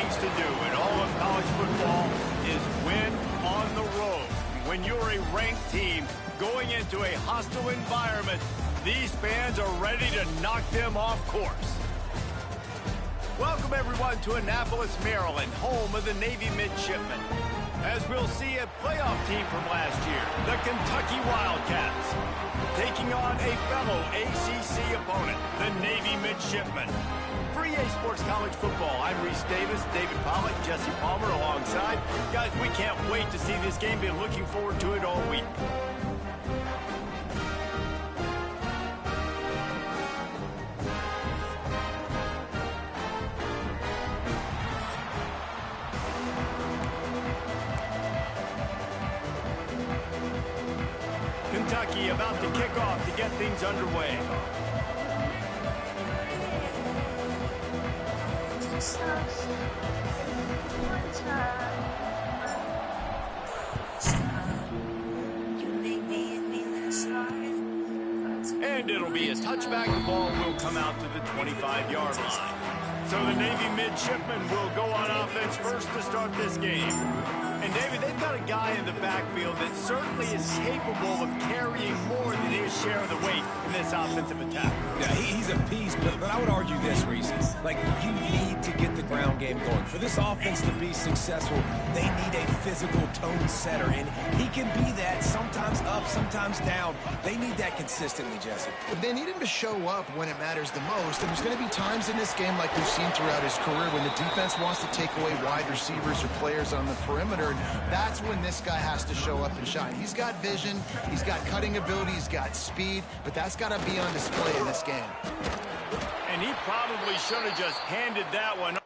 things to do in all of college football is win on the road. When you're a ranked team going into a hostile environment, these fans are ready to knock them off course. Welcome, everyone, to Annapolis, Maryland, home of the Navy Midshipmen. As we'll see a playoff team from last year, the Kentucky Wildcats, taking on a fellow ACC opponent, the Navy Midshipmen. For EA Sports College Football, I'm Reese Davis, David Pollack, Jesse Palmer alongside. Guys, we can't wait to see this game. Been looking forward to it all week. Kentucky about to kick off to get things underway. And it'll be a touchback. The ball will come out to the 25-yard line. So the Navy Midshipmen will go on offense first to start this game. And, David, they've got a guy in the backfield that certainly is capable of carrying more than his share of the weight in this offensive attack. Yeah, he's a piece, but I would argue this, Reese. Like, you need to get the ground game going. For this offense to be successful, they need a physical tone setter, and he can be that, sometimes up, sometimes down. They need that consistently, Jesse. They need him to show up when it matters the most, and there's going to be times in this game, like we've seen throughout his career, when the defense wants to take away wide receivers or players on the perimeter. That's when this guy has to show up and shine. He's got vision, he's got cutting ability, he's got speed, but that's got to be on display in this game. And he probably should have just handed that one.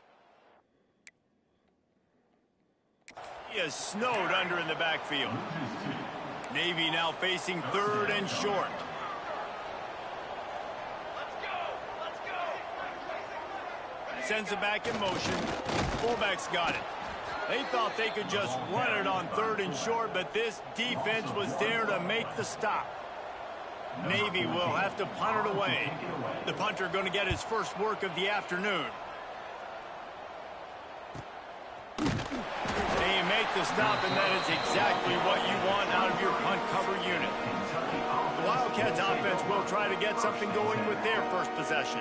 He is snowed under in the backfield. Navy now facing third and short. Sends it back in motion. Fullback's got it. They thought they could just run it on third and short, but this defense was there to make the stop. Navy will have to punt it away. The punter going to get his first work of the afternoon. They make the stop, and that is exactly what you want out of your punt cover unit. The Wildcats offense will try to get something going with their first possession.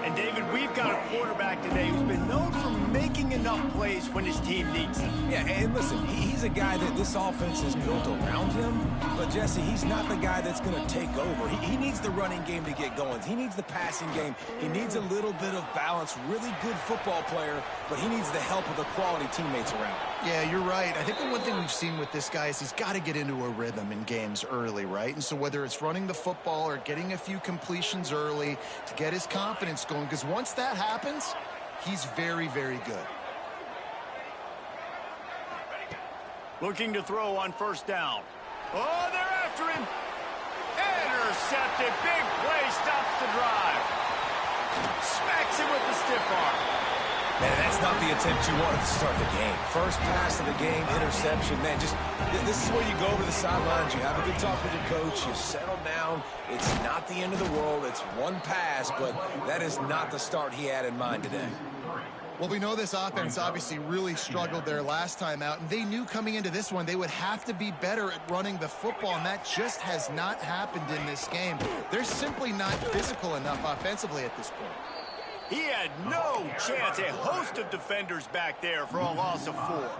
And, David, we've got a quarterback today who's been known for making enough plays when his team needs them. Yeah, and listen, he's a guy that this offense is built around him. But, Jesse, he's not the guy that's going to take over. He needs the running game to get going. He needs the passing game. He needs a little bit of balance. Really good football player, but he needs the help of the quality teammates around. Yeah, you're right. I think the one thing we've seen with this guy is he's got to get into a rhythm in games early, right? And so whether it's running the football or getting a few completions early to get his confidence going, because once that happens, he's very, very good. Looking to throw on first down. Oh, they're after him. Intercepted. Big play stops the drive. Smacks him with the stiff arm. Man, that's not the attempt you wanted to start the game. First pass of the game, interception. Man, this is where you go over the sidelines. You have a good talk with your coach. You settle down. It's not the end of the world. It's one pass, but that is not the start he had in mind today. Well, we know this offense obviously really struggled their last time out, and they knew coming into this one they would have to be better at running the football, and that just has not happened in this game. They're simply not physical enough offensively at this point. He had no chance. A host of defenders back there for a loss of 4.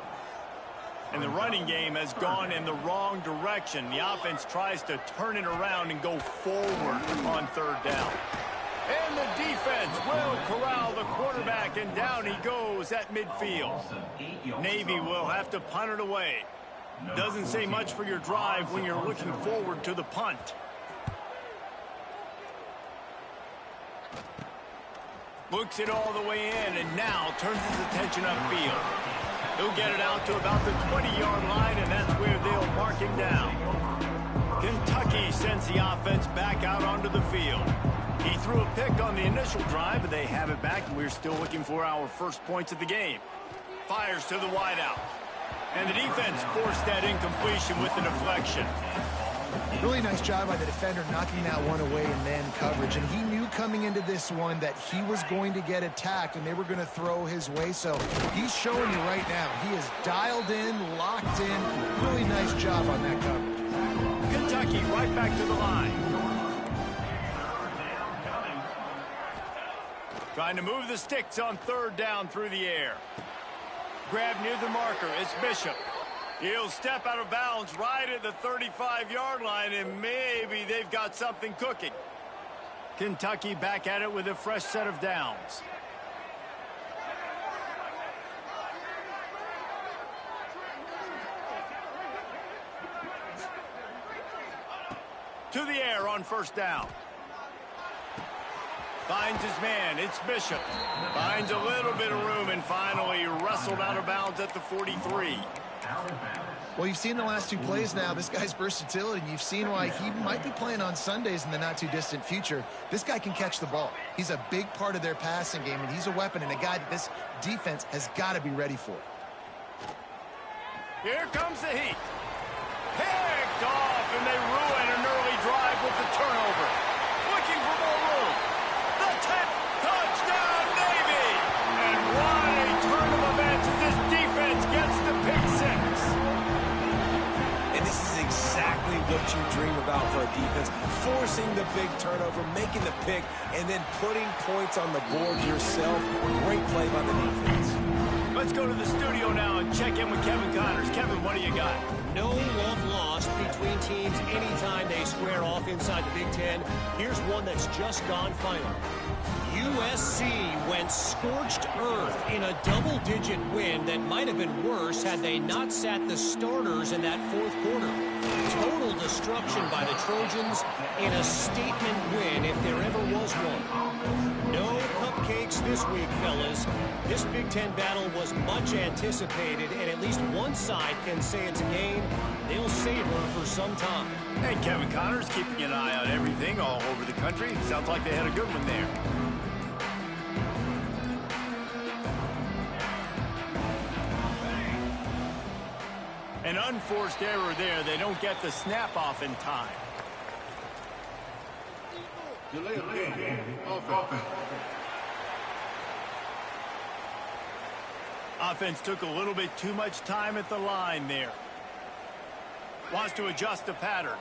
And the running game has gone in the wrong direction. The offense tries to turn it around and go forward on third down. And the defense will corral the quarterback, and down he goes at midfield. Navy will have to punt it away. Doesn't say much for your drive when you're looking forward to the punt. Books it all the way in, and now turns his attention upfield. He'll get it out to about the 20-yard line, and that's where they'll mark him down. Kentucky sends the offense back out onto the field. He threw a pick on the initial drive, but they have it back, and we're still looking for our first points of the game. Fires to the wideout. And the defense forced that incompletion with the deflection. Really nice job by the defender knocking that one away in man coverage. And he knew coming into this one that he was going to get attacked and they were going to throw his way. So he's showing you right now. He is dialed in, locked in. Really nice job on that coverage. Kentucky right back to the line. Trying to move the sticks on third down through the air. Grab near the marker. It's Bishop. He'll step out of bounds right at the 35-yard line, and maybe they've got something cooking. Kentucky back at it with a fresh set of downs. To the air on first down. Finds his man. It's Bishop. Finds a little bit of room and finally wrestled out of bounds at the 43. Well, you've seen the last two plays now. This guy's versatility. You've seen why he might be playing on Sundays in the not-too-distant future. This guy can catch the ball. He's a big part of their passing game, and he's a weapon and a guy that this defense has got to be ready for. Here comes the heat. Picked off, and they ruin an early drive with the turnover. Looking for more room. The 10th touchdown, Navy! And what a turn of events as this defense gets the pick six. And this is exactly what you dream about for a defense. Forcing the big turnover, making the pick, and then putting points on the board yourself. Great play by the defense. Let's go to the studio now and check in with Kevin Connors. Kevin, what do you got? No love lost between teams anytime they square off inside the Big Ten. Here's one that's just gone final. USC went scorched earth in a double-digit win that might have been worse had they not sat the starters in that fourth quarter. Total destruction by the Trojans in a statement win if there ever was one. No cupcakes this week, fellas. This Big Ten battle was much anticipated, and at least one side can say it's a game they'll savor for some time. Hey, Kevin Connors keeping an eye on everything all over the country. Sounds like they had a good one there. An unforced error there. They don't get the snap off in time. Delay of game. Offense. Offense took a little bit too much time at the line there. Wants to adjust the pattern.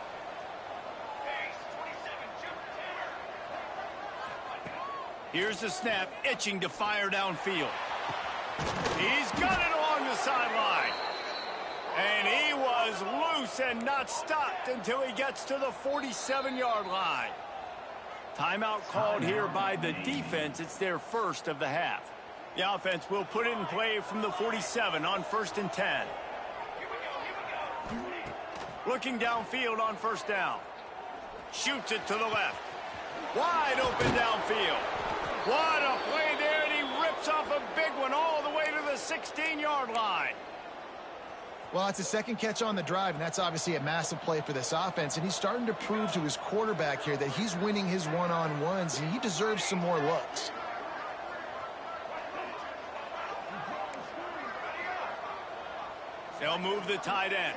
Here's the snap, itching to fire downfield. He's got it along the sideline. And he was loose and not stopped until he gets to the 47-yard line. Timeout called here by the defense. It's their first of the half. The offense will put it in play from the 47 on 1st and 10. Looking downfield on first down. Shoots it to the left. Wide open downfield. What a play there, and he rips off a big one all the way to the 16-yard line. Well, it's a second catch on the drive, and that's obviously a massive play for this offense. And he's starting to prove to his quarterback here that he's winning his one-on-ones, and he deserves some more looks. They'll move the tight end.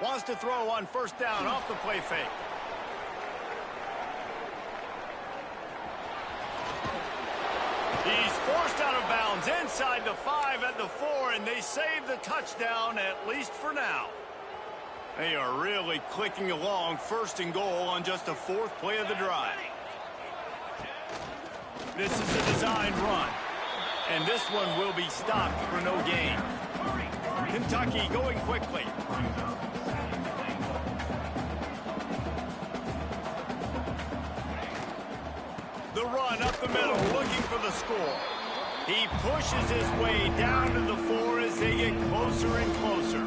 Wants to throw on first down off the play fake. He's forced out of bounds inside the 5 at the 4, and they save the touchdown, at least for now. They are really clicking along, 1st and goal on just the 4th play of the drive. This is a designed run, and this one will be stopped for no gain. Kentucky going quickly. The run up the middle, looking for the score. He pushes his way down to the 4 as they get closer and closer.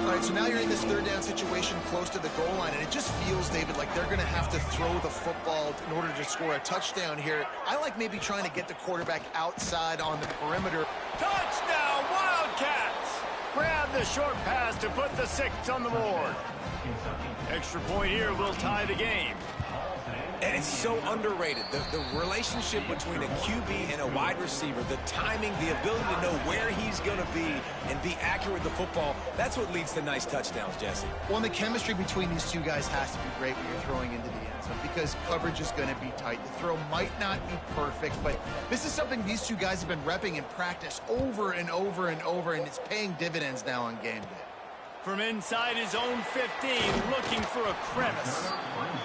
All right, so now you're in this third down situation close to the goal line, and it just feels, David, like they're going to have to throw the football in order to score a touchdown here. I like maybe trying to get the quarterback outside on the perimeter. Touchdown, Wildcats! Grab the short pass to put the 6 on the board. Extra point here will tie the game. And it's so underrated. The relationship between a QB and a wide receiver, the timing, the ability to know where he's going to be and be accurate with the football, that's what leads to nice touchdowns, Jesse. Well, the chemistry between these two guys has to be great when you're throwing into the end zone because coverage is going to be tight. The throw might not be perfect, but this is something these two guys have been repping in practice over and over and over, and it's paying dividends now on game day. From inside his own 15, looking for a crevice.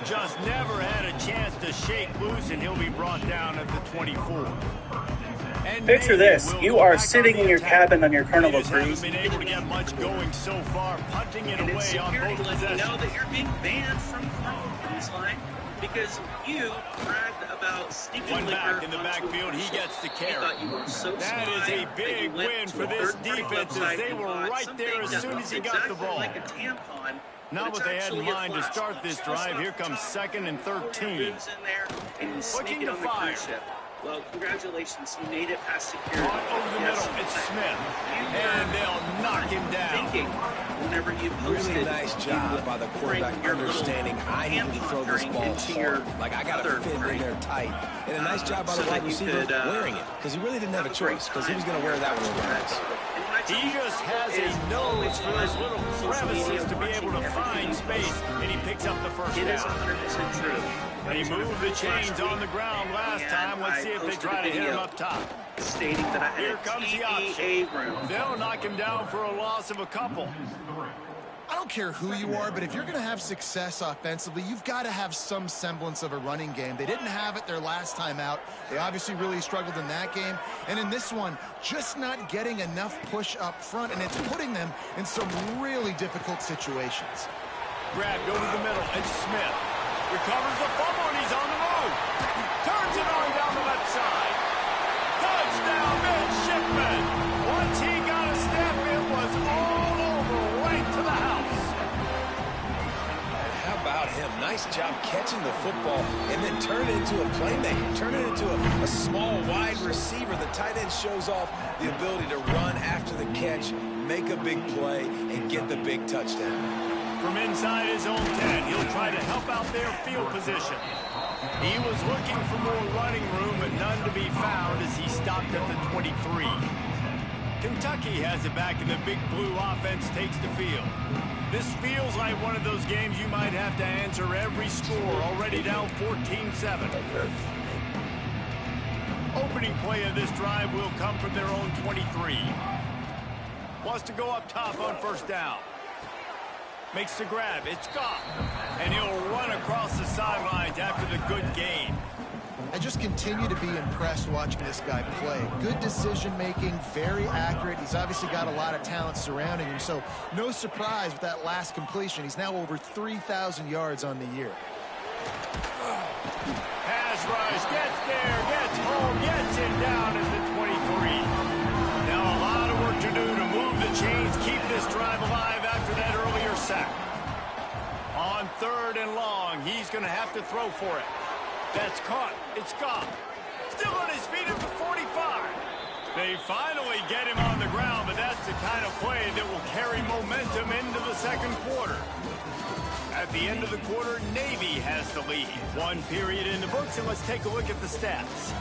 Just never had a chance to shake loose, and he'll be brought down at the 24. And picture this. You are sitting in your cabin on your Carnival cruise. Been able to get much going so far, punting it away on both possessions. You know that you're being banned from throwing this line because you bragged about sneaking one back in the backfield. He gets the carry. That is a big win for this defense as they were right there as soon as he got the ball. Like a tampon. Not what they had in mind to start this drive. Here comes 2nd and 13. Looking to fire. Well, congratulations. You made it past security. Over the middle, it's Smith. And they'll knock him down. Whenever you really nice job by the quarterback understanding I need to throw this ball hard. Like, I got to fit in there tight. And a nice job by the wide receiver wearing it. Because he really didn't have a choice. Because he was going to wear that one regardless. He just has a nose for those little crevices to be able to find space, and he picks up the first down. It is 100% true. They moved the chains on the ground last time. Let's see if they try to hit him up top. Stating that I had Here comes the option. They'll knock him down for a loss of a couple. I don't care who you are, but if you're going to have success offensively, you've got to have some semblance of a running game. They didn't have it their last time out. They obviously really struggled in that game. And in this one, just not getting enough push up front, and it's putting them in some really difficult situations. Grab, go to the middle, and Smith recovers the fumble, and he's on the move. Turns it on down the left side. Touchdown, midshipman. Once he got a step, it was all over, right to the house. And how about him? Nice job catching the football and then turn it into a playmaker. Turn it into a small wide receiver. The tight end shows off the ability to run after the catch, make a big play, and get the big touchdown. From inside his own 10, he'll try to help out their field position. He was looking for more running room, but none to be found as he stopped at the 23. Kentucky has it back, and the big blue offense takes the field. This feels like one of those games you might have to answer every score, already down 14-7. Opening play of this drive will come from their own 23. Wants to go up top on first down. Makes the grab. It's gone. And he'll run across the sidelines after the good gain. I just continue to be impressed watching this guy play. Good decision-making, very accurate. He's obviously got a lot of talent surrounding him, so no surprise with that last completion. He's now over 3,000 yards on the year. Pass rush, gets there, gets home, gets him down at the 23. Now a lot of work to do to move the chains, keep this drive alive after that earlier sack. On 3rd and long, he's going to have to throw for it. That's caught. It's gone. Still on his feet at the 45. They finally get him on the ground, but that's the kind of play that will carry momentum into the second quarter. At the end of the quarter, Navy has the lead. One period in the books, and let's take a look at the stats.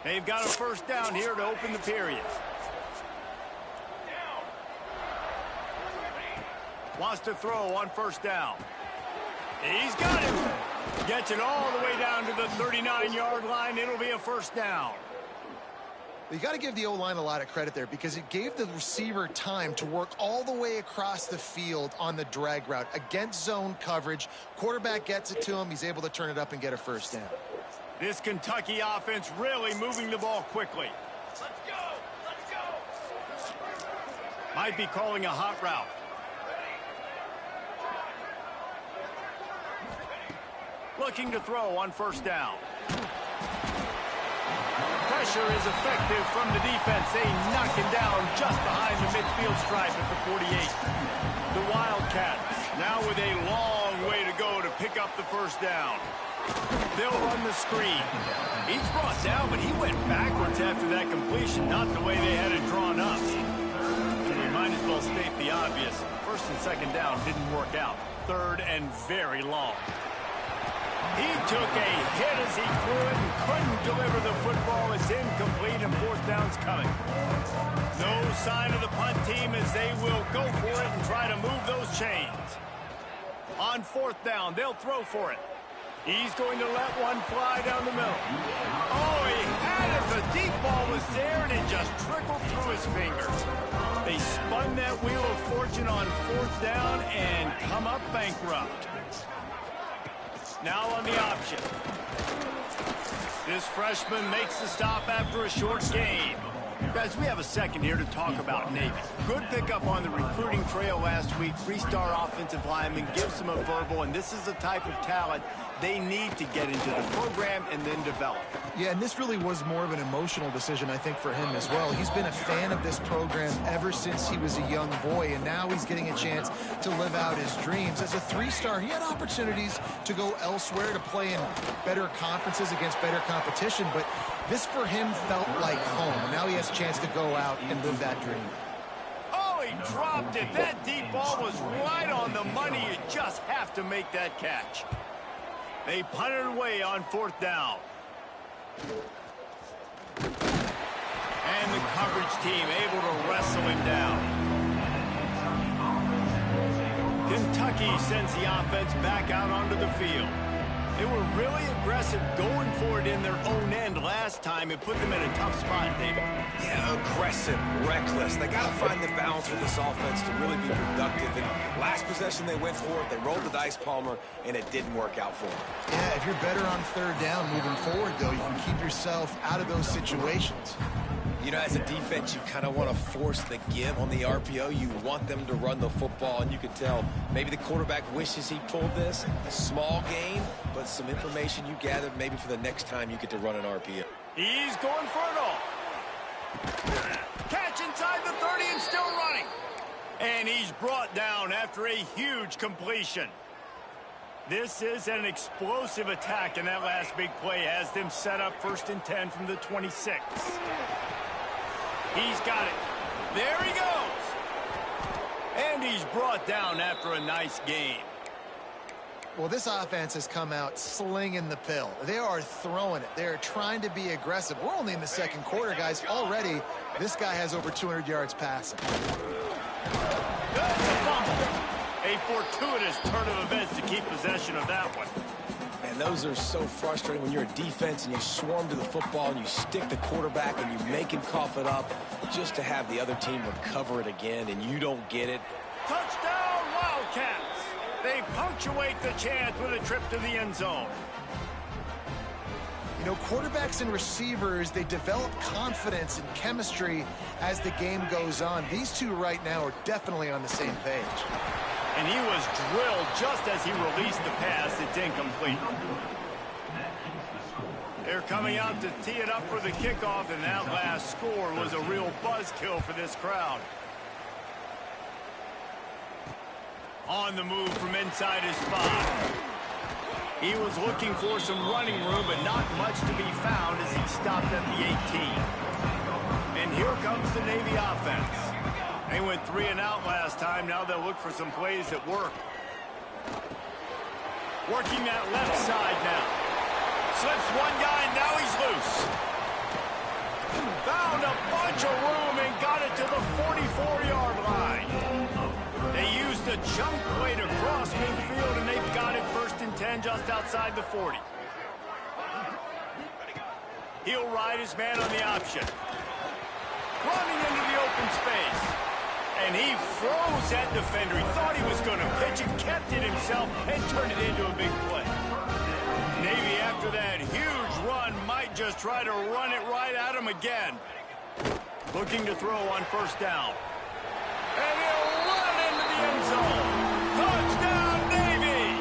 They've got a first down here to open the period. Wants to throw on first down. He's got it. Gets it all the way down to the 39-yard line. It'll be a first down. You got to give the O-line a lot of credit there because it gave the receiver time to work all the way across the field on the drag route against zone coverage. Quarterback gets it to him. He's able to turn it up and get a first down. This Kentucky offense really moving the ball quickly. Let's go! Let's go! Might be calling a hot route. Looking to throw on first down. Pressure is effective from the defense. They knock him down just behind the midfield stripe at the 48. The Wildcats now with a long way to go to pick up the first down. They'll run the screen. He's brought down, but he went backwards after that completion, not the way they had it drawn up. And we might as well state the obvious. First and second down didn't work out. Third and very long. He took a hit as he threw it and couldn't deliver the football. It's incomplete and fourth down's coming. No sign of the punt team as they will go for it and try to move those chains. On fourth down, they'll throw for it. He's going to let one fly down the middle. Oh, he had it. The deep ball was there, and it just trickled through his fingers. They spun that wheel of fortune on fourth down and come up bankrupt. Now on the option. This freshman makes the stop after a short gain. Guys, we have a second here to talk about Navy. Good pickup on the recruiting trail last week. Three-star offensive lineman gives them a verbal, and this is the type of talent they need to get into the program and then develop. Yeah, and this really was more of an emotional decision, I think, for him as well. He's been a fan of this program ever since he was a young boy, and now he's getting a chance to live out his dreams. As a three-star, he had opportunities to go elsewhere, to play in better conferences against better competition, but this for him felt like home. Now he has a chance to go out and live that dream. Oh, he dropped it. That deep ball was right on the money. You just have to make that catch. They punted away on fourth down. And the coverage team able to wrestle him down. Kentucky sends the offense back out onto the field. They were really aggressive going for it in their own end last time. It put them in a tough spot, David. Yeah, aggressive, reckless. They got to find the balance with this offense to really be productive. And last possession they went for it. They rolled the dice, Palmer, and it didn't work out for them. Yeah, if you're better on third down moving forward, though, you can keep yourself out of those situations. You know, as a defense, you kind of want to force the give on the RPO. You want them to run the football, and you can tell maybe the quarterback wishes he pulled this. A small gain, but some information you gathered maybe for the next time you get to run an RPO. He's going for it all. Catch inside the 30 and still running. And he's brought down after a huge completion. This is an explosive attack, and that last big play has them set up 1st and 10 from the 26. He's got it. There he goes. And he's brought down after a nice game. Well, this offense has come out slinging the pill. They are throwing it. They are trying to be aggressive. We're only in the second quarter, guys. Already, this guy has over 200 yards passing. That's a fumble. A fortuitous turn of events to keep possession of that one. And those are so frustrating when you're a defense and you swarm to the football and you stick the quarterback and you make him cough it up just to have the other team recover it again and you don't get it. Touchdown, Wildcats! They punctuate the chance with a trip to the end zone. You know, quarterbacks and receivers, they develop confidence and chemistry as the game goes on. These two right now are definitely on the same page. And he was drilled just as he released the pass. It's incomplete. They're coming out to tee it up for the kickoff, and that last score was a real buzzkill for this crowd. On the move from inside his spot. He was looking for some running room, but not much to be found as he stopped at the 18. And here comes the Navy offense. They went 3 and out last time. Now they'll look for some plays that work. Working that left side now. Slips one guy, and now he's loose. Found a bunch of room and got it to the 44-yard line. They used the jump play to cross midfield, and they've got it 1st and 10 just outside the 40. He'll ride his man on the option. Running into the open space. And he froze that defender. He thought he was going to pitch it, kept it himself, and turned it into a big play. Navy, after that huge run, might just try to run it right at him again. Looking to throw on 1st down. And he'll run it into the end zone. Touchdown, Navy!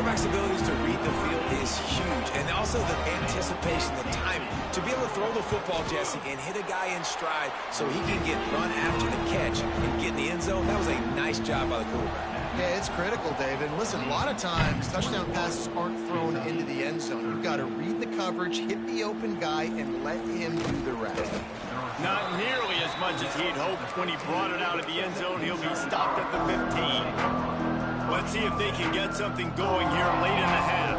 quarterback's abilities to read the field is huge, and also the anticipation, the timing. To be able to throw the football, Jesse, and hit a guy in stride so he can get run after the catch and get in the end zone, that was a nice job by the quarterback. Yeah, it's critical, David. Listen, a lot of times touchdown passes aren't thrown into the end zone. You've got to read the coverage, hit the open guy, and let him do the rest. Not nearly as much as he'd hoped when he brought it out of the end zone. He'll be stopped at the 15. Let's see if they can get something going here late in the half.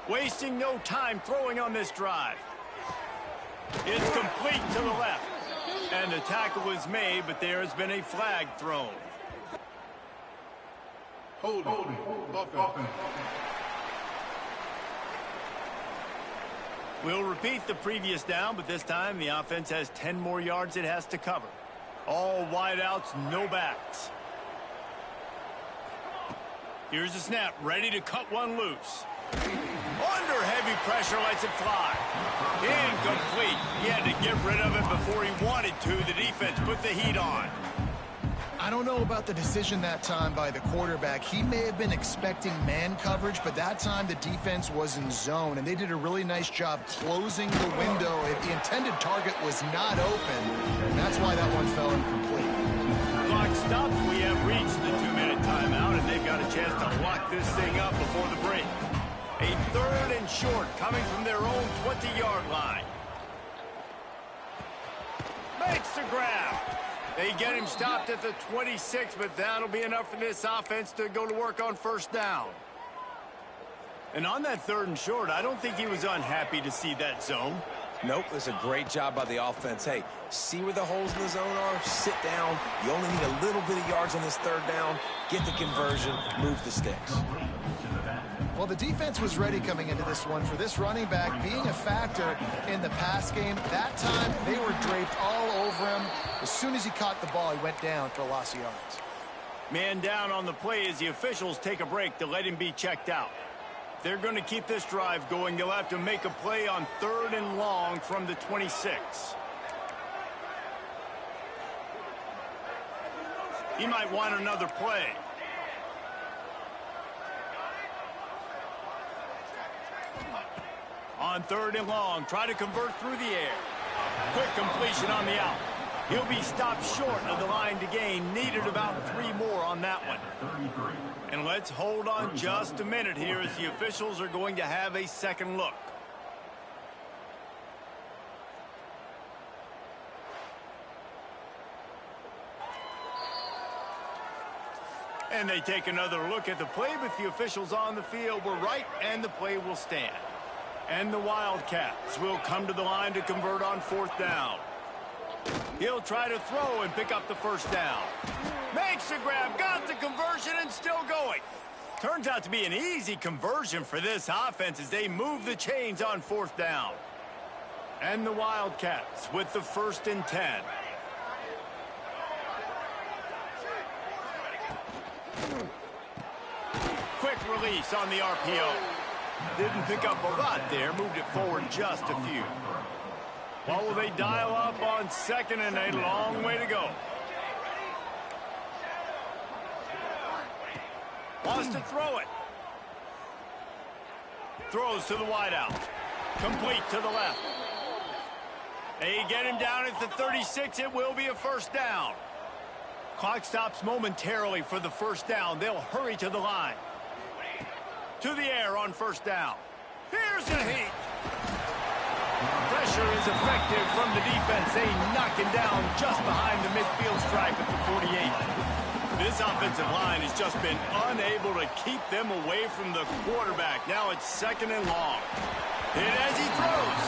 Wasting no time throwing on this drive. It's complete to the left. And the tackle is made, but there has been a flag thrown. Holding. Offense. We'll repeat the previous down, but this time the offense has 10 more yards it has to cover. All wideouts, no backs. Here's the snap, ready to cut one loose. Under heavy pressure, lets it fly. Incomplete. He had to get rid of it before he wanted to. The defense put the heat on. I don't know about the decision that time by the quarterback. He may have been expecting man coverage, but that time the defense was in zone, and they did a really nice job closing the window. The intended target was not open, and that's why that one fell incomplete. Clock stops. We have reached the 2-minute timeout, and they've got a chance to lock this thing up before the break. A 3rd and short coming from their own 20-yard line. Makes the grab. They get him stopped at the 26, but that'll be enough for this offense to go to work on first down. And on that 3rd and short, I don't think he was unhappy to see that zone. Nope, it's a great job by the offense. Hey, see where the holes in the zone are? Sit down. You only need a little bit of yards on this 3rd down. Get the conversion. Move the sticks. Well, the defense was ready coming into this one for this running back being a factor in the pass game. That time, they were draped all over him. As soon as he caught the ball, he went down for a loss of yards. Man down on the play as the officials take a break to let him be checked out. If they're going to keep this drive going, they'll have to make a play on 3rd and long from the 26. He might want another play. On 3rd and long, try to convert through the air. Quick completion on the out. He'll be stopped short of the line to gain. Needed about 3 more on that one. And let's hold on just a minute here as the officials are going to have a second look. And they take another look at the play, but the officials on the field were right, and the play will stand. And the Wildcats will come to the line to convert on 4th down. He'll try to throw and pick up the first down. Makes the grab, got the conversion, and still going. Turns out to be an easy conversion for this offense as they move the chains on 4th down. And the Wildcats with the 1st and 10. Quick release on the RPO. Didn't pick up a lot there, moved it forward just a few. What will they dial up on 2nd and a long way to go? Wants to throw it. Throws to the wideout. Complete to the left. They get him down at the 36. It will be a first down. Clock stops momentarily for the first down. They'll hurry to the line. To the air on first down. Here's the heat. Pressure is effective from the defense. They knock him down just behind the midfield stripe at the 48. This offensive line has just been unable to keep them away from the quarterback. Now it's 2nd and long. Hit as he throws.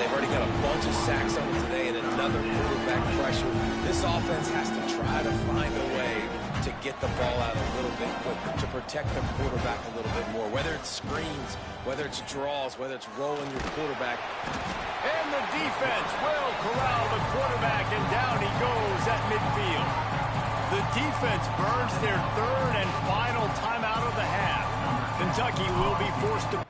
They've already got a bunch of sacks on them today and another quarterback pressure. This offense has to try to find a way to get the ball out a little bit quicker, to protect the quarterback a little bit more, whether it's screens, whether it's draws, whether it's rolling your quarterback. And the defense will corral the quarterback, and down he goes at midfield. The defense burns their 3rd and final timeout of the half. Kentucky will be forced to...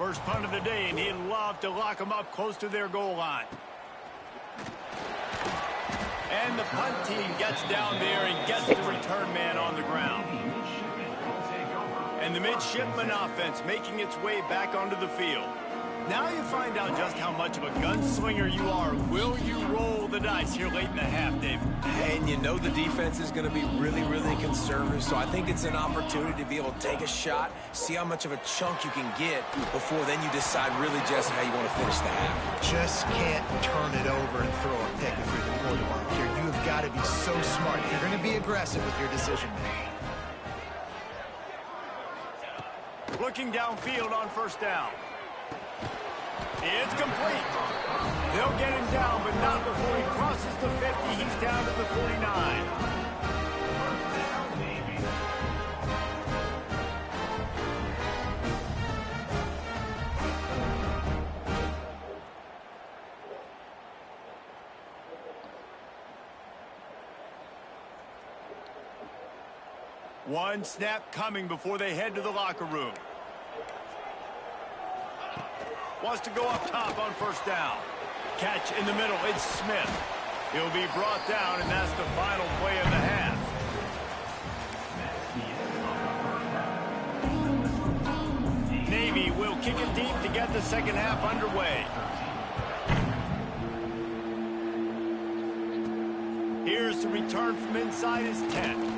First punt of the day, and he'd love to lock them up close to their goal line. And the punt team gets down there and gets the return man on the ground. And the midshipman offense making its way back onto the field. Now you find out just how much of a gunslinger you are. Will you roll the dice here late in the half, David? And you know the defense is going to be really, really conservative, so I think it's an opportunity to be able to take a shot, see how much of a chunk you can get before then you decide really, Jesse, how you want to finish the half. Just can't turn it over and throw a pick if you're the quarterback here. You have got to be so smart. You're going to be aggressive with your decision-making. Looking downfield on first down. It's complete. They'll get him down, but not before he crosses the 50. He's down to the 49. One snap coming before they head to the locker room. Wants to go up top on first down. Catch in the middle. It's Smith. He'll be brought down, and that's the final play of the half. Navy will kick it deep to get the second half underway. Here's the return from inside his 10.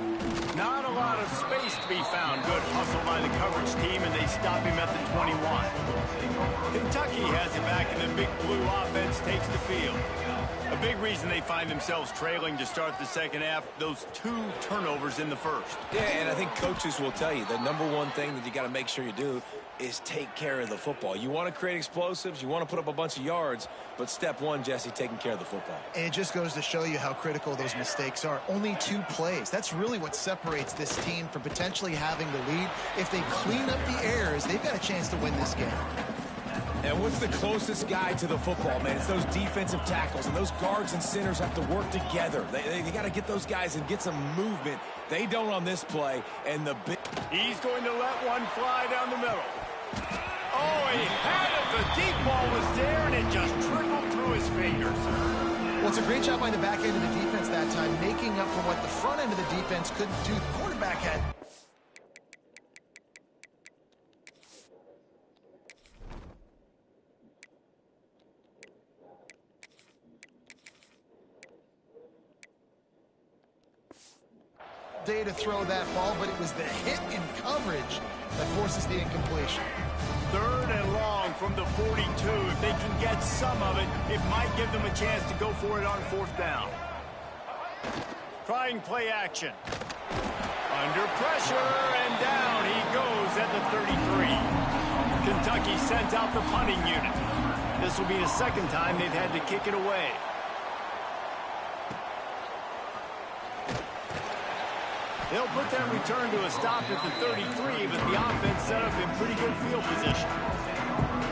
Not a lot of space to be found. Good hustle by the coverage team, and they stop him at the 21. Kentucky has it back, and the big blue offense takes the field. A big reason they find themselves trailing to start the second half, those 2 turnovers in the first. Yeah, and I think coaches will tell you the number one thing that you got to make sure you do is take care of the football. You want to create explosives, you want to put up a bunch of yards, but step one, Jesse, taking care of the football. And it just goes to show you how critical those mistakes are. Only 2 plays. That's really what separates this team from potentially having the lead. If they clean up the errors, they've got a chance to win this game. And what's the closest guy to the football, man? It's those defensive tackles, and those guards and centers have to work together. They got to get those guys and get some movement. They don't on this play, and the big... He's going to let one fly down the middle. Oh, he had it. The deep ball was there, and it just trickled through his fingers. Well, it's a great job by the back end of the defense that time, making up for what the front end of the defense couldn't do. The quarterback had... day to throw that ball, but it was the hit in coverage that forces the incompletion. 3rd and long from the 42. If they can get some of it, it might give them a chance to go for it on 4th down. Trying play action. Under pressure, and down he goes at the 33. Kentucky sends out the punting unit. This will be the 2nd time they've had to kick it away. They'll put that return to a stop at the 33, but the offense set up in pretty good field position.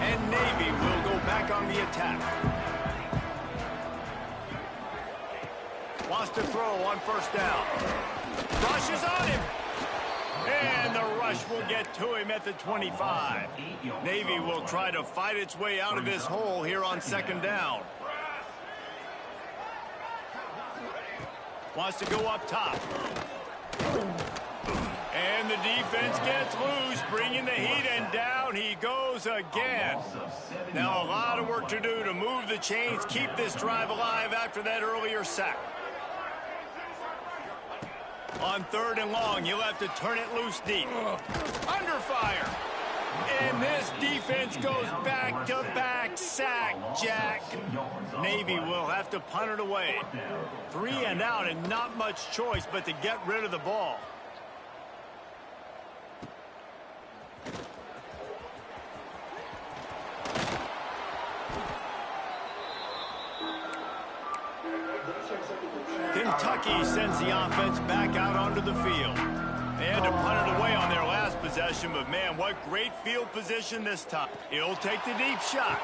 And Navy will go back on the attack. Wants to throw on first down. Rush is on him. And the rush will get to him at the 25. Navy will try to fight its way out of this hole here on 2nd down. Wants to go up top. And the defense gets loose, bringing the heat, and down he goes again. Now a lot of work to do to move the chains, keep this drive alive after that earlier sack. On 3rd and long, you'll have to turn it loose deep. Under fire. And this defense goes back-to-back sack, Jack. Navy will have to punt it away. 3 and out, and not much choice but to get rid of the ball. Kentucky sends the offense back out onto the field. They had to punt it away on their last possession, but man, what great field position this time. He'll take the deep shot.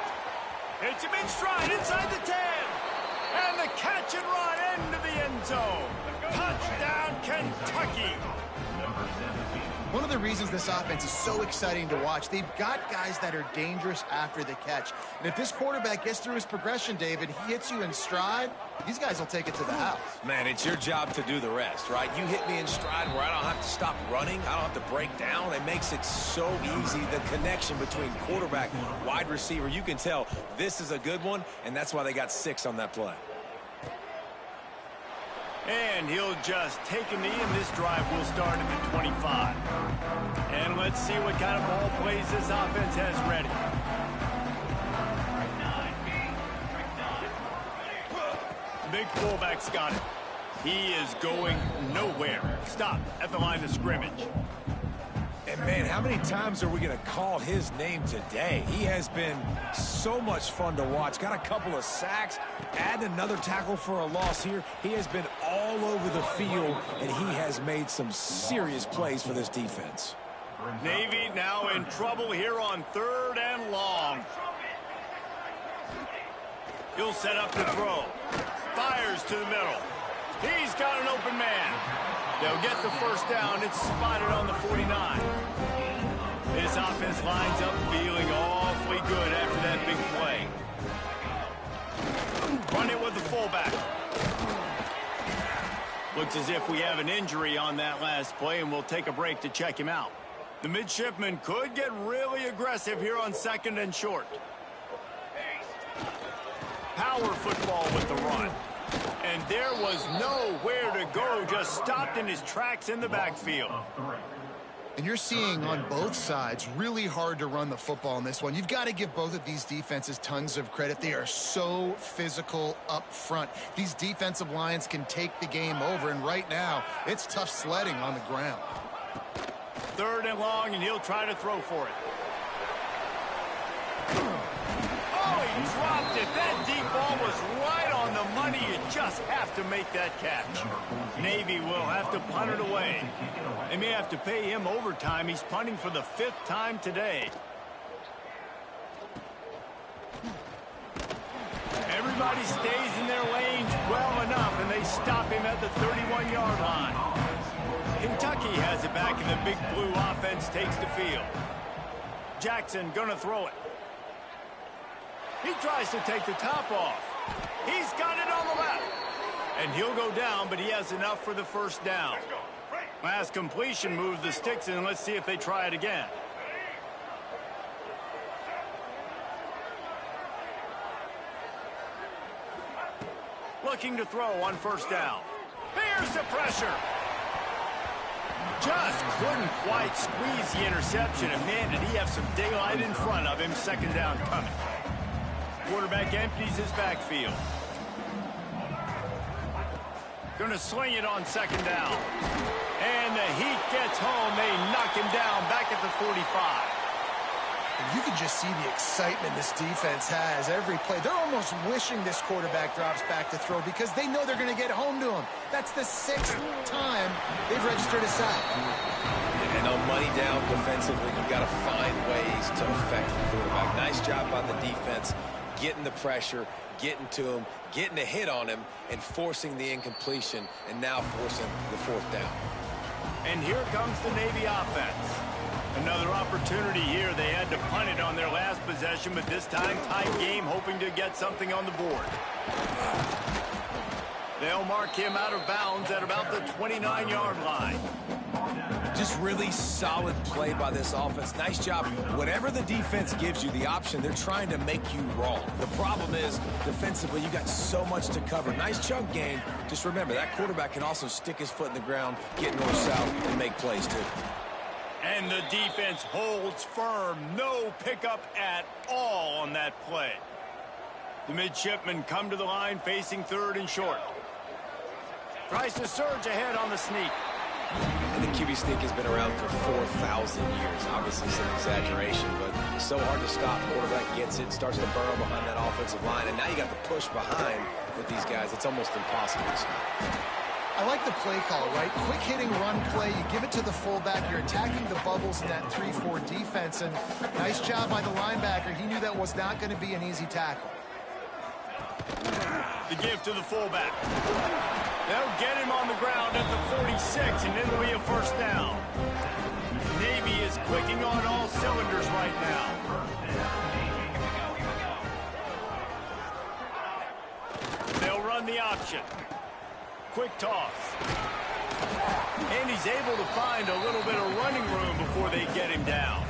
Hits him in stride inside the 10. And the catch and run into the end zone. Touchdown, Kentucky. One of the reasons this offense is so exciting to watch, they've got guys that are dangerous after the catch. And if this quarterback gets through his progression, David, he hits you in stride, these guys will take it to the house. Man, it's your job to do the rest, right? You hit me in stride where I don't have to stop running. I don't have to break down. It makes it so easy. The connection between quarterback and wide receiver, you can tell this is a good one, and that's why they got 6 on that play. And he'll just take a knee, and this drive will start at the 25. And let's see what kind of ball plays this offense has ready. The big fullback's got it. He is going nowhere. Stop at the line of scrimmage. And, man, how many times are we going to call his name today? He has been so much fun to watch. Got a couple of sacks, add another tackle for a loss here. He has been all over the field, and he has made some serious plays for this defense. Navy now in trouble here on 3rd and long. He'll set up the throw. Fires to the middle. He's got an open man. They'll get the first down. It's spotted on the 49. This offense lines up feeling awfully good after that big play. Run it with the fullback. Looks as if we have an injury on that last play, and we'll take a break to check him out. The midshipman could get really aggressive here on 2nd and short. Power football with the run. And there was nowhere to go, just stopped in his tracks in the backfield. And you're seeing on both sides really hard to run the football in this one. You've got to give both of these defenses tons of credit. They are so physical up front. These defensive lines can take the game over, and right now it's tough sledding on the ground. 3rd and long, and he'll try to throw for it. Oh, he dropped it. That deep ball was right on the money. You just have to make that catch. Navy will have to punt it away. They may have to pay him overtime. He's punting for the 5th time today. Everybody stays in their lanes well enough, and they stop him at the 31-yard line. Kentucky has it back, and the big blue offense takes the field. Jackson gonna throw it. He tries to take the top off. He's got it on the left. And he'll go down, but he has enough for the first down. Last completion moves the sticks in. Let's see if they try it again. Looking to throw on 1st down. Here's the pressure. Just couldn't quite squeeze the interception. And man, did he have some daylight in front of him. 2nd down coming. Quarterback empties his backfield. Going to swing it on 2nd down. And the heat gets home. They knock him down back at the 45. And you can just see the excitement this defense has every play. They're almost wishing this quarterback drops back to throw because they know they're going to get home to him. That's the 6th time they've registered a sack. And on money down defensively, you've got to find ways to affect the quarterback. Nice job by the defense, getting the pressure, getting to him, getting a hit on him, and forcing the incompletion, and now forcing the 4th down. And here comes the Navy offense. Another opportunity here. They had to punt it on their last possession, but this time tight game, hoping to get something on the board. They'll mark him out of bounds at about the 29-yard line. Just really solid play by this offense. Nice job. Whatever the defense gives you the option, they're trying to make you wrong. The problem is, defensively, you got so much to cover. Nice chunk game. Just remember, that quarterback can also stick his foot in the ground, get north-south, and make plays, too. And the defense holds firm. No pickup at all on that play. The midshipmen come to the line facing 3rd and short. Tries to surge ahead on the sneak. And the QB sneak has been around for 4,000 years. Obviously some exaggeration, but so hard to stop. Quarterback gets it, starts to burrow behind that offensive line, and now you got the push behind with these guys. It's almost impossible to stop. I like the play call, right? Quick hitting run play. You give it to the fullback. You're attacking the bubbles in that 3-4 defense. And nice job by the linebacker. He knew that was not going to be an easy tackle. The give to the fullback. They'll get him on the ground at the 46, and it'll be a first down. Navy is clicking on all cylinders right now. They'll run the option. Quick toss. And he's able to find a little bit of running room before they get him down.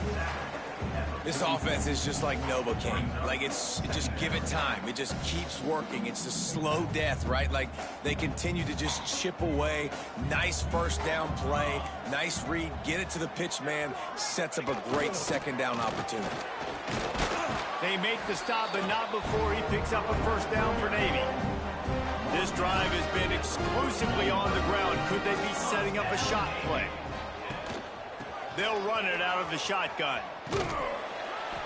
This offense is just like Novocaine. Like, just give it time. It just keeps working. It's a slow death, right? Like, they continue to just chip away. Nice first down play. Nice read. Get it to the pitch man. Sets up a great second down opportunity. They make the stop, but not before he picks up a first down for Navy. This drive has been exclusively on the ground. Could they be setting up a shot play? They'll run it out of the shotgun.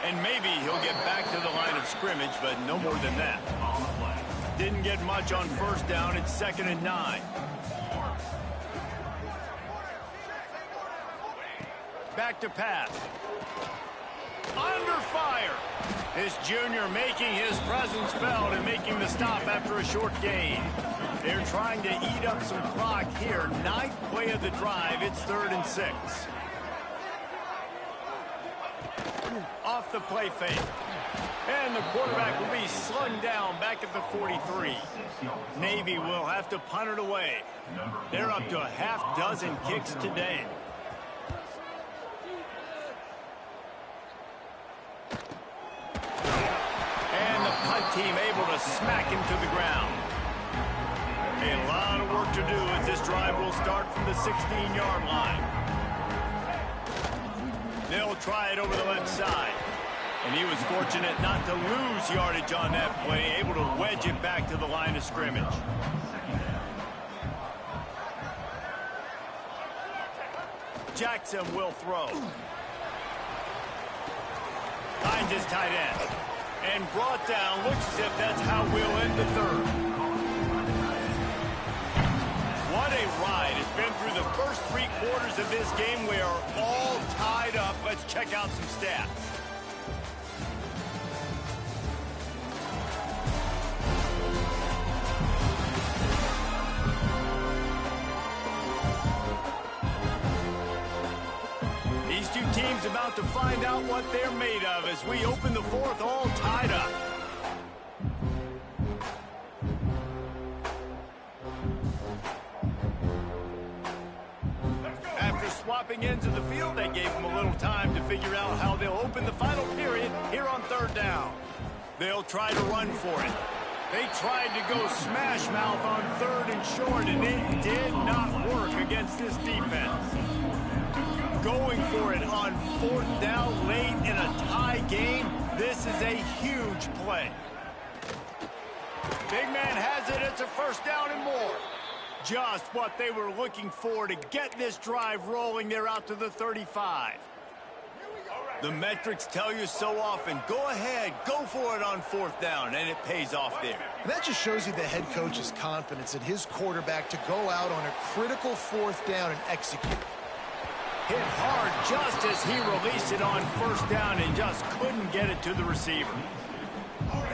And maybe he'll get back to the line of scrimmage, but no more than that. Didn't get much on first down. It's 2nd and 9. Back to pass. Under fire. This junior making his presence felt and making the stop after a short gain. They're trying to eat up some clock here. 9th play of the drive. It's 3rd and 6. Off the play fake. And the quarterback will be slung down back at the 43. Navy will have to punt it away. They're up to a half dozen kicks today. And the punt team able to smack him to the ground. A lot of work to do as this drive will start from the 16-yard line. They'll try it over the left side. And he was fortunate not to lose yardage on that play, able to wedge it back to the line of scrimmage. Jackson will throw. Finds his tight end. And brought down. Looks as if that's how we'll end the 3rd. What a ride. It's been through the first 3 quarters of this game. We are all tied up. Let's check out some stats. These two teams about to find out what they're made of as we open the 4th all tied up. Swapping into the field, they gave them a little time to figure out how they'll open the final period here on 3rd down. They'll try to run for it. They tried to go smash mouth on 3rd and short, and it did not work against this defense. Going for it on 4th down late in a tie game, this is a huge play. Big man has it. It's a first down and more. Just what they were looking for to get this drive rolling. They're out to the 35. The metrics tell you so often, go ahead, go for it on 4th down, and it pays off there. And that just shows you the head coach's confidence in his quarterback to go out on a critical 4th down and execute. Hit hard just as he released it on 1st down and just couldn't get it to the receiver.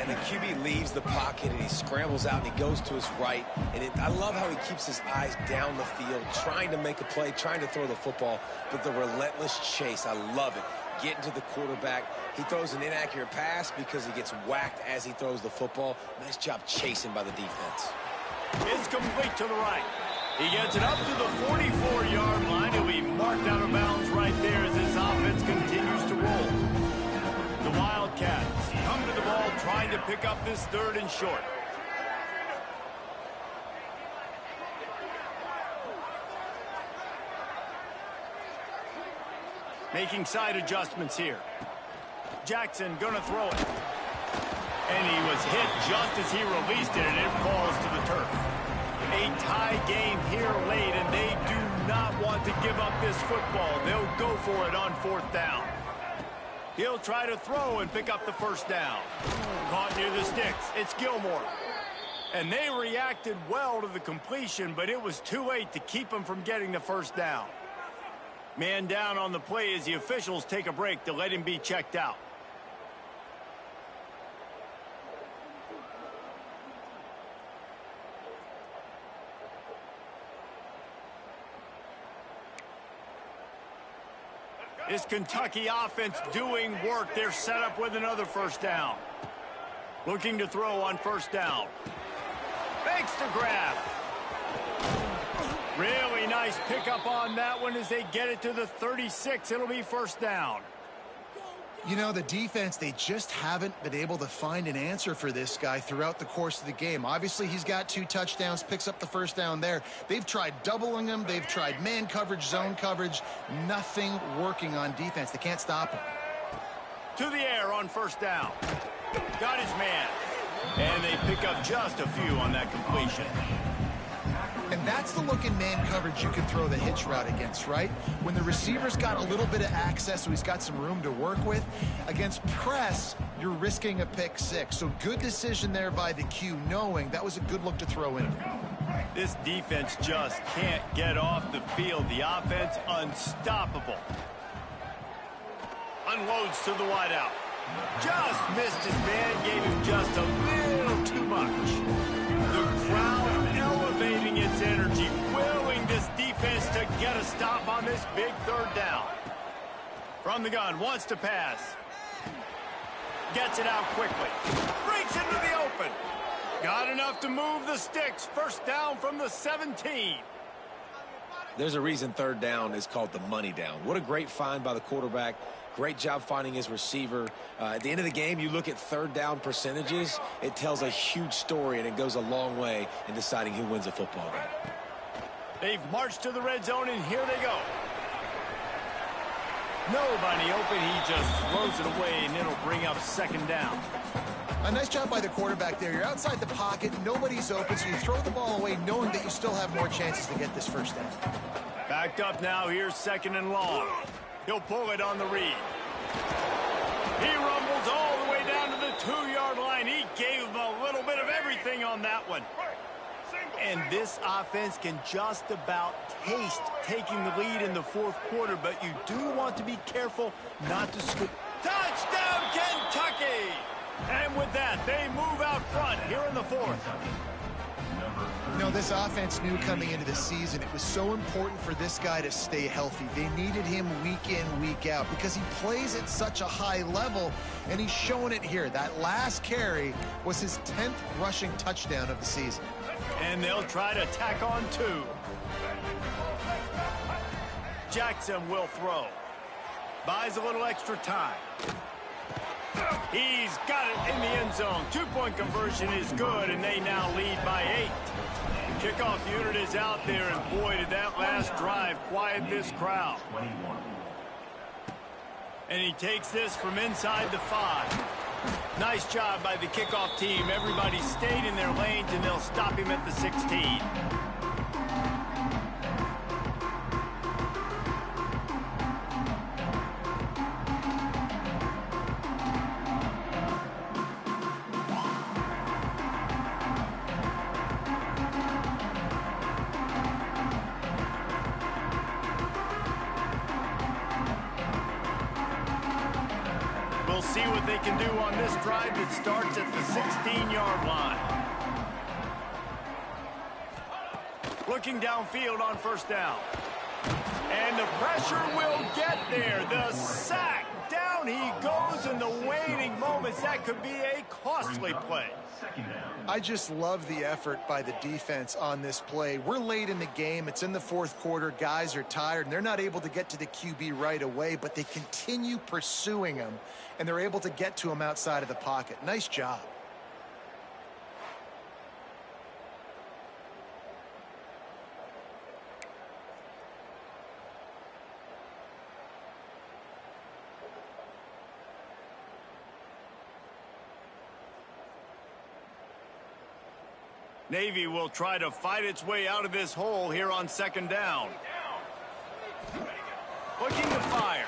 And the QB leaves the pocket, and he scrambles out, and he goes to his right. And I love how he keeps his eyes down the field, trying to make a play, trying to throw the football, but the relentless chase, I love it. Getting to the quarterback. He throws an inaccurate pass because he gets whacked as he throws the football. Nice job chasing by the defense. It's complete to the right. He gets it up to the 44-yard line. He'll be marked out of bounds right there as this offense continues to roll. The Wildcats come to the ball trying to pick up this 3rd and short. Making side adjustments here. Jackson gonna throw it. And he was hit just as he released it, and it falls to the turf. A tie game here late, and they do not want to give up this football. They'll go for it on 4th down. He'll try to throw and pick up the first down. Caught near the sticks. It's Gilmore. And they reacted well to the completion, but it was too late to keep them from getting the first down. Man down on the play as the officials take a break to let him be checked out. This Kentucky offense doing work. They're set up with another first down. Looking to throw on first down. Fakes the grab. Really nice pickup on that one as they get it to the 36. It'll be first down. You know, the defense, they just haven't been able to find an answer for this guy throughout the course of the game. Obviously, he's got 2 touchdowns, picks up the first down there. They've tried doubling him. They've tried man coverage, zone coverage. Nothing working on defense. They can't stop him. To the air on first down. Got his man. And they pick up just a few on that completion. And that's the look in man coverage you can throw the hitch route against, right? When the receiver's got a little bit of access, so he's got some room to work with. Against press, you're risking a pick 6. So good decision there by the Q, knowing that was a good look to throw in. This defense just can't get off the field. The offense unstoppable. Unloads to the wideout. Just missed his man, gave him just a little too much. The crowd elevating its energy, willing this defense to get a stop on this big third down. From the gun, wants to pass. Gets it out quickly. Breaks into the open. Got enough to move the sticks. First down from the 17. There's a reason third down is called the money down. What a great find by the quarterback. Great job finding his receiver. At the end of the game, you look at third down percentages. It tells a huge story, and it goes a long way in deciding who wins a football game. They've marched to the red zone, and here they go. Nobody open. He just throws it away, and it'll bring up second down. A nice job by the quarterback there. You're outside the pocket. Nobody's open, so you throw the ball away knowing that you still have more chances to get this first down. Backed up now. Here's second and long. He'll pull it on the read. He rumbles all the way down to the 2-yard line. He gave him a little bit of everything on that one. And this offense can just about taste taking the lead in the fourth quarter, but you do want to be careful not to score. Touchdown, Kentucky! And with that, they move out front here in the fourth. You know, this offense knew coming into the season it was so important for this guy to stay healthy. They needed him week in, week out because he plays at such a high level, and he's showing it here. That last carry was his 10th rushing touchdown of the season. And they'll try to tack on 2. Jackson will throw. Buys a little extra time. He's got it in the end zone. 2-point conversion is good, and they now lead by 8. The kickoff unit is out there, and boy, did that last drive quiet this crowd. And he takes this from inside the 5. Nice job by the kickoff team. Everybody stayed in their lanes, and they'll stop him at the 16. We'll see what they can do on this drive that starts at the 16-yard line. Looking downfield on first down. And the pressure will get there. The sack. Down he goes in the waiting moments. That could be a costly play. I just love the effort by the defense on this play. We're late in the game. It's in the fourth quarter. Guys are tired, and they're not able to get to the QB right away, but they continue pursuing him, and they're able to get to him outside of the pocket. Nice job. Navy will try to fight its way out of this hole here on second down. Looking to fire.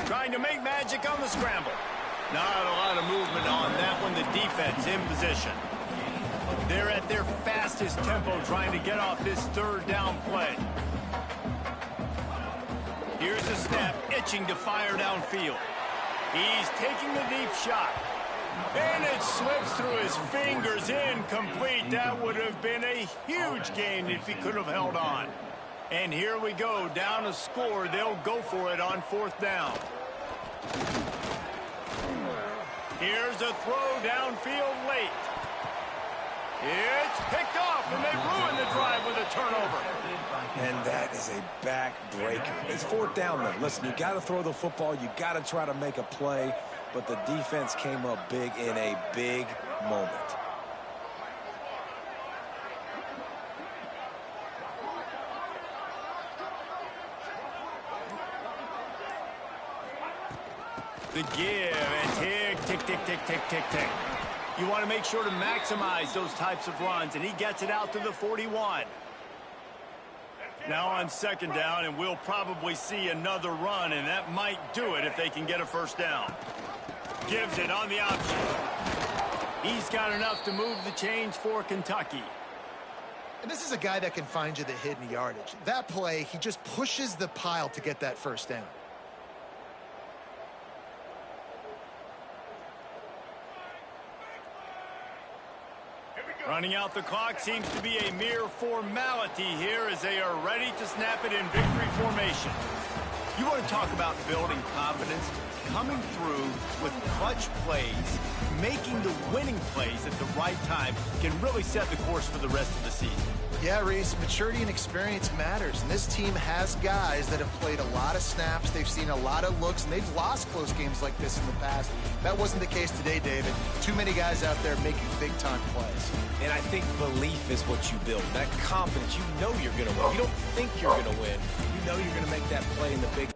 Trying to make magic on the scramble. Not a lot of movement on that one. The defense in position. They're at their fastest tempo trying to get off this third down play. Here's a snap, itching to fire downfield. He's taking the deep shot. And it slips through his fingers, incomplete. That would have been a huge gain if he could have held on. And here we go, down a score. They'll go for it on 4th down. Here's a throw downfield late. It's picked off, and they ruin the drive with a turnover. And that is a back-breaker. It's 4th down, though. Listen, you got to throw the football. You got to try to make a play. But the defense came up big in a big moment. The give and tick, tick, tick, tick, tick, tick, tick. You want to make sure to maximize those types of runs, and he gets it out to the 41. Now on 2nd down, and we'll probably see another run, and that might do it if they can get a 1st down. Gives it on the option. He's got enough to move the chains for Kentucky. And this is a guy that can find you the hidden yardage. That play, he just pushes the pile to get that 1st down. Running out the clock seems to be a mere formality here as they are ready to snap it in victory formation. You want to talk about building confidence? Coming through with clutch plays, making the winning plays at the right time can really set the course for the rest of the season. Yeah, Reese, maturity and experience matters, and this team has guys that have played a lot of snaps, they've seen a lot of looks, and they've lost close games like this in the past. That wasn't the case today, David. Too many guys out there making big-time plays. And I think belief is what you build. That confidence, you know you're going to win. You don't think you're going to win. You know you're going to make that play in the big